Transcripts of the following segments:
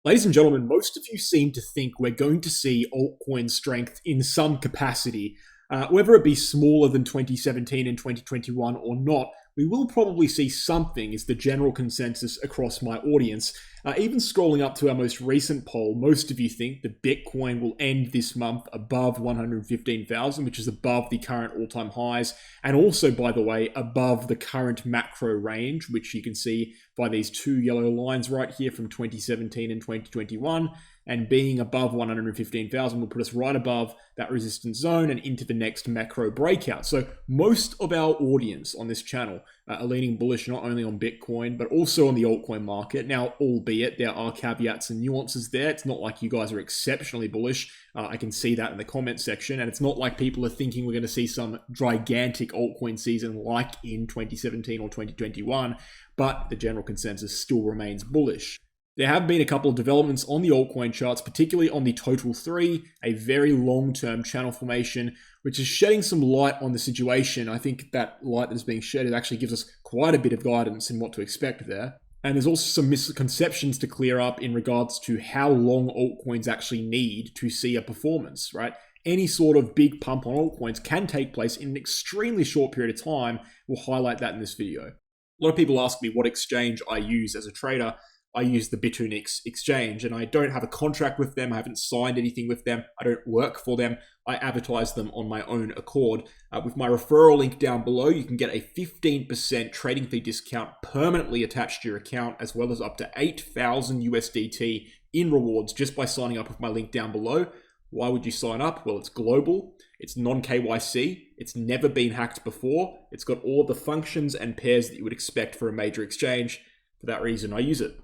Ladies and gentlemen, most of you seem to think we're going to see altcoin strength in some capacity. Whether it be smaller than 2017 and 2021 or not, we will probably see something is the general consensus across my audience. Even scrolling up to our most recent poll, most of you think that Bitcoin will end this month above 115,000, which is above the current all-time highs, and also, by the way, above the current macro range, which you can see by these two yellow lines right here from 2017 and 2021. And being above 115,000 will put us right above that resistance zone and into the next macro breakout. So most of our audience on this channel are leaning bullish not only on Bitcoin, but also on the altcoin market. Now, albeit there are caveats and nuances there. It's not like you guys are exceptionally bullish. I can see that in the comment section. And it's not like people are thinking we're going to see some gigantic altcoin season like in 2017 or 2021, but the general consensus still remains bullish. There have been a couple of developments on the altcoin charts, particularly on the Total 3, a very long-term channel formation, which is shedding some light on the situation. I think that light that is being shed actually gives us quite a bit of guidance in what to expect there. And there's also some misconceptions to clear up in regards to how long altcoins actually need to see a performance, right? Any sort of big pump on altcoins can take place in an extremely short period of time. We'll highlight that in this video. A lot of people ask me what exchange I use as a trader. I use the Bitunix Exchange, and I don't have a contract with them. I haven't signed anything with them. I don't work for them. I advertise them on my own accord. With my referral link down below, you can get a 15% trading fee discount permanently attached to your account, as well as up to 8,000 USDT in rewards just by signing up with my link down below. Why would you sign up? Well, it's global. It's non-KYC. It's never been hacked before. It's got all the functions and pairs that you would expect for a major exchange. For that reason, I use it.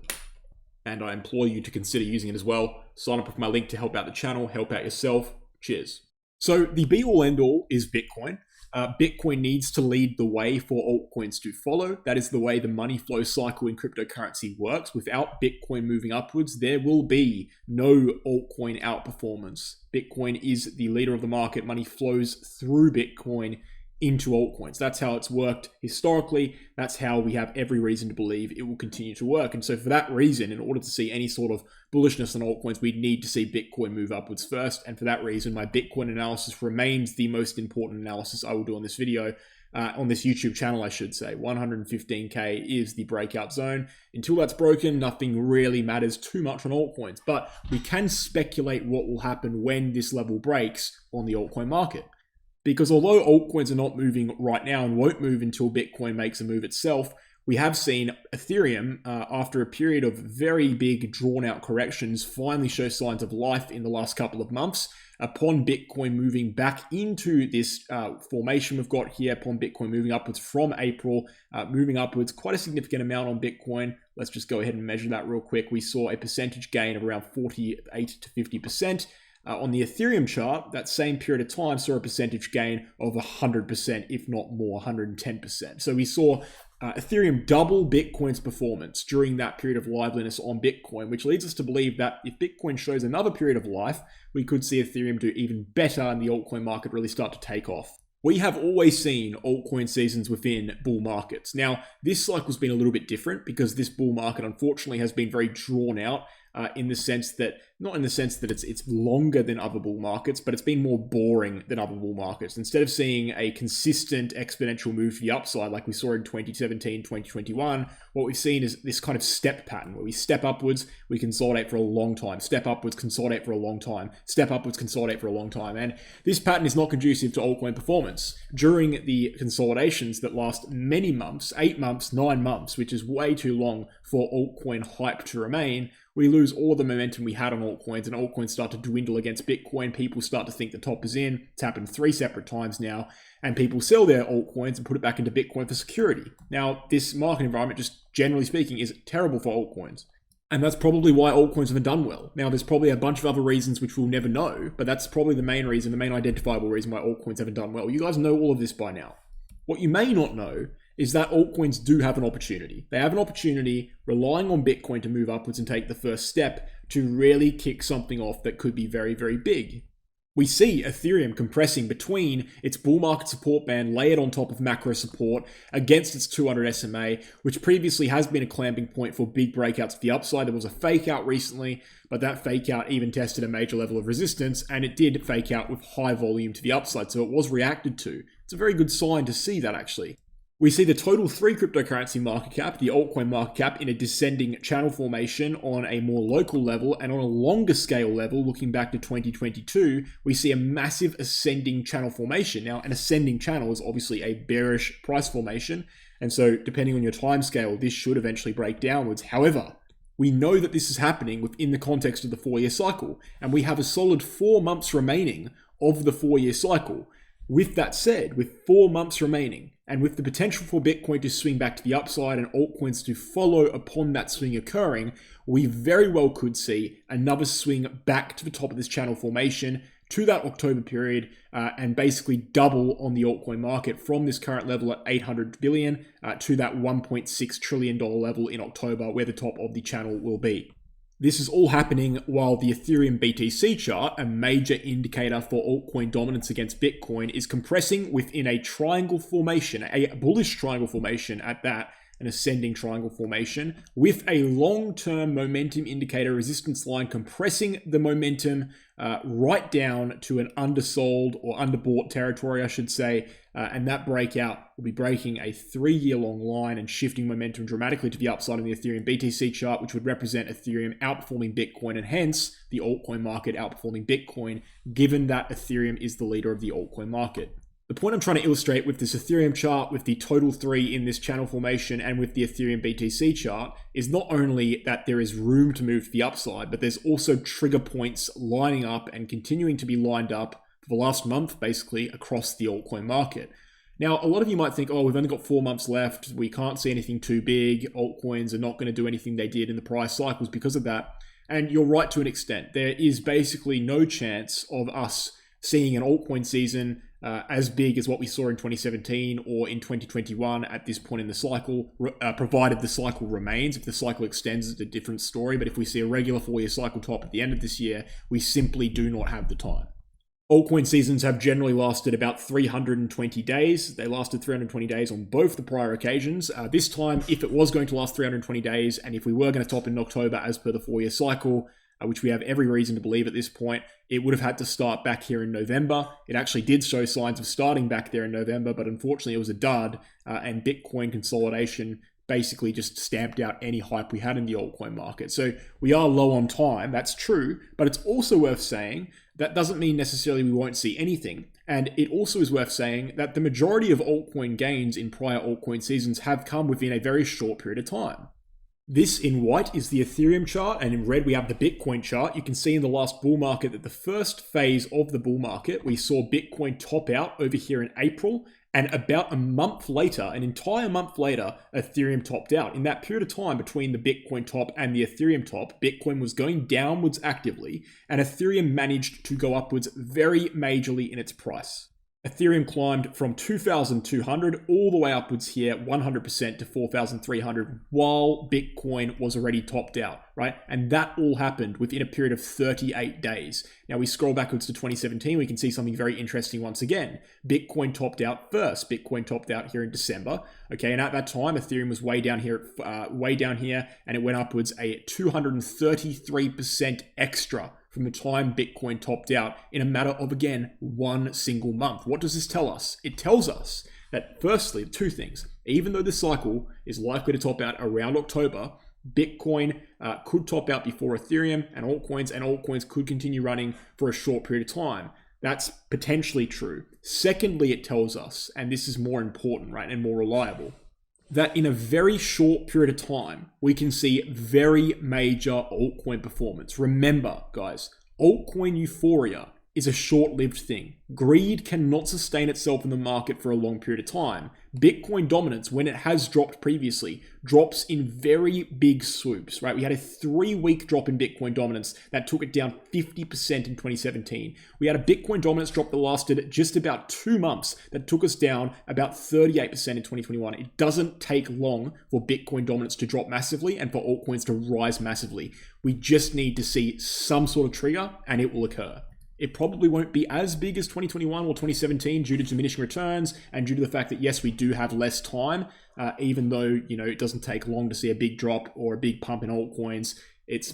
And I implore you to consider using it as well. Sign up with my link to help out the channel, help out yourself. Cheers. So the be-all end-all is Bitcoin. Bitcoin needs to lead the way for altcoins to follow. That is the way the money flow cycle in cryptocurrency works. Without Bitcoin moving upwards, there will be no altcoin outperformance. Bitcoin is the leader of the market. Money flows through Bitcoin into altcoins. That's how it's worked historically. That's how we have every reason to believe it will continue to work. And so for that reason, in order to see any sort of bullishness on altcoins, we need to see Bitcoin move upwards first. And for that reason, my Bitcoin analysis remains the most important analysis I will do on this video, on this YouTube channel, I should say. 115K is the breakout zone. Until that's broken, nothing really matters too much on altcoins, but we can speculate what will happen when this level breaks on the altcoin market. Because although altcoins are not moving right now and won't move until Bitcoin makes a move itself, we have seen Ethereum, after a period of very big drawn-out corrections, finally show signs of life in the last couple of months. Upon Bitcoin moving back into this formation we've got here, upon Bitcoin moving upwards from April, moving upwards quite a significant amount on Bitcoin. Let's just go ahead and measure that real quick. We saw a percentage gain of around 48 to 50%. On the Ethereum chart, that same period of time saw a percentage gain of 100%, if not more, 110%. So we saw Ethereum double Bitcoin's performance during that period of liveliness on Bitcoin, which leads us to believe that if Bitcoin shows another period of life, we could see Ethereum do even better and the altcoin market really start to take off. We have always seen altcoin seasons within bull markets. Now, this cycle's been a little bit different because this bull market, unfortunately, has been very drawn out. In the sense that, not in the sense that it's longer than other bull markets, but it's been more boring than other bull markets. Instead of seeing a consistent exponential move to the upside like we saw in 2017, 2021, what we've seen is this kind of step pattern where we step upwards, we consolidate for a long time, step upwards, consolidate for a long time, step upwards, consolidate for a long time. And this pattern is not conducive to altcoin performance. During the consolidations that last many months, 8 months, 9 months, which is way too long for altcoin hype to remain, we lose all the momentum we had on altcoins, and altcoins start to dwindle against Bitcoin. People start to think the top is in. It's happened 3 separate times now, and people sell their altcoins and put it back into Bitcoin for security. Now, this market environment, just generally speaking, is terrible for altcoins. And that's probably why altcoins haven't done well. Now, there's probably a bunch of other reasons which we'll never know, but that's probably the main reason, the main identifiable reason why altcoins haven't done well. You guys know all of this by now. What you may not know is that altcoins do have an opportunity. They have an opportunity relying on Bitcoin to move upwards and take the first step to really kick something off that could be very, very big. We see Ethereum compressing between its bull market support band layered on top of macro support against its 200 SMA, which previously has been a clamping point for big breakouts to the upside. There was a fake out recently, but that fake out even tested a major level of resistance, and it did fake out with high volume to the upside, so it was reacted to. It's a very good sign to see that, actually. We see the total 3 cryptocurrency market cap, the altcoin market cap, in a descending channel formation on a more local level, and on a longer scale level, looking back to 2022, we see a massive ascending channel formation. Now, an ascending channel is obviously a bearish price formation, and so depending on your time scale, this should eventually break downwards. However, we know that this is happening within the context of the 4-year cycle, and we have a solid 4 months remaining of the 4-year cycle. With that said, with 4 months remaining, and with the potential for Bitcoin to swing back to the upside and altcoins to follow upon that swing occurring, we very well could see another swing back to the top of this channel formation to that October period, and basically double on the altcoin market from this current level at 800 billion to that $1.6 trillion level in October, where the top of the channel will be. This is all happening while the Ethereum BTC chart, a major indicator for altcoin dominance against Bitcoin, is compressing within a triangle formation, a bullish triangle formation at that, an ascending triangle formation, with a long-term momentum indicator resistance line compressing the momentum right down to an undersold or underbought territory, I should say, and that breakout will be breaking a 3-year-long line and shifting momentum dramatically to the upside in the Ethereum BTC chart, which would represent Ethereum outperforming Bitcoin and hence the altcoin market outperforming Bitcoin, given that Ethereum is the leader of the altcoin market. The point I'm trying to illustrate with this Ethereum chart, with the total 3 in this channel formation, and with the Ethereum BTC chart, is not only that there is room to move to the upside, but there's also trigger points lining up and continuing to be lined up for the last month, basically, across the altcoin market. Now, a lot of you might think, oh, we've only got 4 months left, we can't see anything too big, altcoins are not going to do anything they did in the prior cycles because of that. And you're right to an extent. There is basically no chance of us seeing an altcoin season as big as what we saw in 2017 or in 2021 at this point in the cycle, provided the cycle remains. If the cycle extends, it's a different story. But if we see a regular 4-year cycle top at the end of this year, we simply do not have the time. Altcoin seasons have generally lasted about 320 days. They lasted 320 days on both the prior occasions. This time, if it was going to last 320 days, and if we were going to top in October as per the 4-year cycle, which we have every reason to believe at this point, it would have had to start back here in November. It actually did show signs of starting back there in November, but unfortunately it was a dud, and Bitcoin consolidation basically just stamped out any hype we had in the altcoin market. So we are low on time, that's true, but it's also worth saying that doesn't mean necessarily we won't see anything. And it also is worth saying that the majority of altcoin gains in prior altcoin seasons have come within a very short period of time. This in white is the Ethereum chart, and in red we have the Bitcoin chart. You can see in the last bull market that the first phase of the bull market, we saw Bitcoin top out over here in April, and about a month later, an entire month later, Ethereum topped out. In that period of time between the Bitcoin top and the Ethereum top, Bitcoin was going downwards actively, and Ethereum managed to go upwards very majorly in its price. Ethereum climbed from 2,200 all the way upwards here, 100% to 4,300, while Bitcoin was already topped out, right? And that all happened within a period of 38 days. Now we scroll backwards to 2017, we can see something very interesting once again. Bitcoin topped out first. Bitcoin topped out here in December, okay? And at that time, Ethereum was way down here, and it went upwards a 233% extra from the time Bitcoin topped out in a matter of, again, 1 single month. What does this tell us? It tells us that, firstly, 2 things. Even though the cycle is likely to top out around October, Bitcoin could top out before Ethereum and altcoins could continue running for a short period of time. That's potentially true. Secondly, it tells us, and this is more important, right, and more reliable, that in a very short period of time, we can see very major altcoin performance. Remember, guys, altcoin euphoria is a short-lived thing. Greed cannot sustain itself in the market for a long period of time. Bitcoin dominance, when it has dropped previously, drops in very big swoops, right? We had a 3-week drop in Bitcoin dominance that took it down 50% in 2017. We had a Bitcoin dominance drop that lasted just about 2 months that took us down about 38% in 2021. It doesn't take long for Bitcoin dominance to drop massively and for altcoins to rise massively. We just need to see some sort of trigger and it will occur. It probably won't be as big as 2021 or 2017 due to diminishing returns and due to the fact that, yes, we do have less time, even though, it doesn't take long to see a big drop or a big pump in altcoins.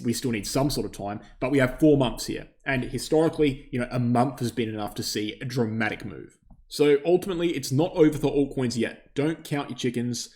We still need some sort of time, but we have 4 months here. And historically, a month has been enough to see a dramatic move. So ultimately, it's not over for altcoins yet. Don't count your chickens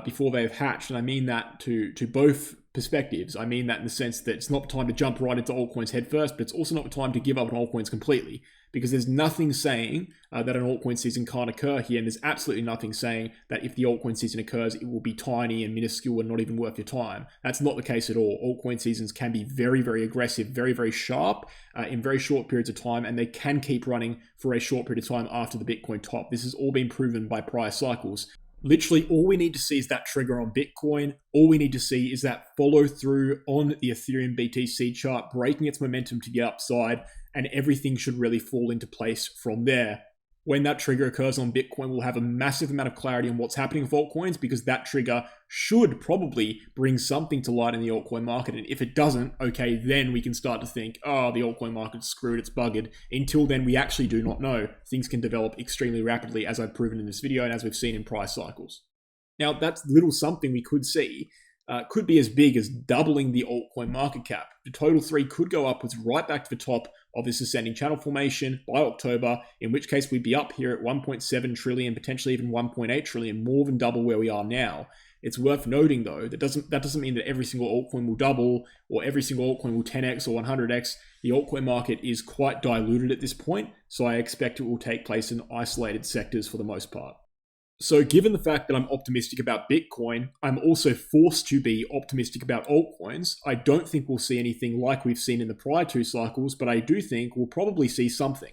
before they've hatched. And I mean that to both perspectives. I mean that in the sense that it's not time to jump right into altcoins head first, but it's also not time to give up on altcoins completely, because there's nothing saying that an altcoin season can't occur here, and there's absolutely nothing saying that if the altcoin season occurs, it will be tiny and minuscule and not even worth your time. That's not the case at all. Altcoin seasons can be very, very aggressive, very, very sharp in very short periods of time, and they can keep running for a short period of time after the Bitcoin top. This has all been proven by prior cycles. Literally, all we need to see is that trigger on Bitcoin. All we need to see is that follow through on the Ethereum BTC chart, breaking its momentum to the upside, and everything should really fall into place from there. When that trigger occurs on Bitcoin, we'll have a massive amount of clarity on what's happening with altcoins, because that trigger should probably bring something to light in the altcoin market. And if it doesn't, okay, then we can start to think, oh, the altcoin market's screwed, it's buggered. Until then, we actually do not know. Things can develop extremely rapidly, as I've proven in this video and as we've seen in prior cycles. Now, that's little something we could see. Could be as big as doubling the altcoin market cap. The total 3 could go upwards right back to the top of this ascending channel formation by October, in which case we'd be up here at 1.7 trillion, potentially even 1.8 trillion, more than double where we are now. It's worth noting, though, that doesn't mean that every single altcoin will double or every single altcoin will 10x or 100x. The altcoin market is quite diluted at this point, so I expect it will take place in isolated sectors for the most part. So given the fact that I'm optimistic about Bitcoin, I'm also forced to be optimistic about altcoins. I don't think we'll see anything like we've seen in the prior 2 cycles, but I do think we'll probably see something.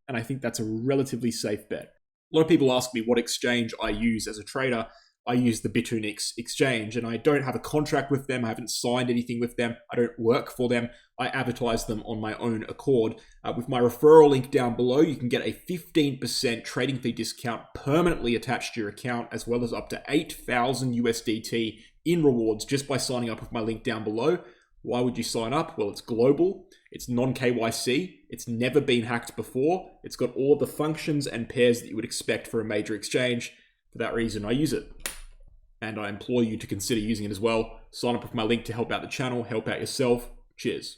And I think that's a relatively safe bet. A lot of people ask me what exchange I use as a trader. I use the Bitunix Exchange, and I don't have a contract with them. I haven't signed anything with them. I don't work for them. I advertise them on my own accord. With my referral link down below, you can get a 15% trading fee discount permanently attached to your account, as well as up to 8,000 USDT in rewards just by signing up with my link down below. Why would you sign up? Well, it's global. It's non-KYC. It's never been hacked before. It's got all of the functions and pairs that you would expect for a major exchange. For that reason, I use it. And I implore you to consider using it as well. Sign up with my link to help out the channel, help out yourself. Cheers.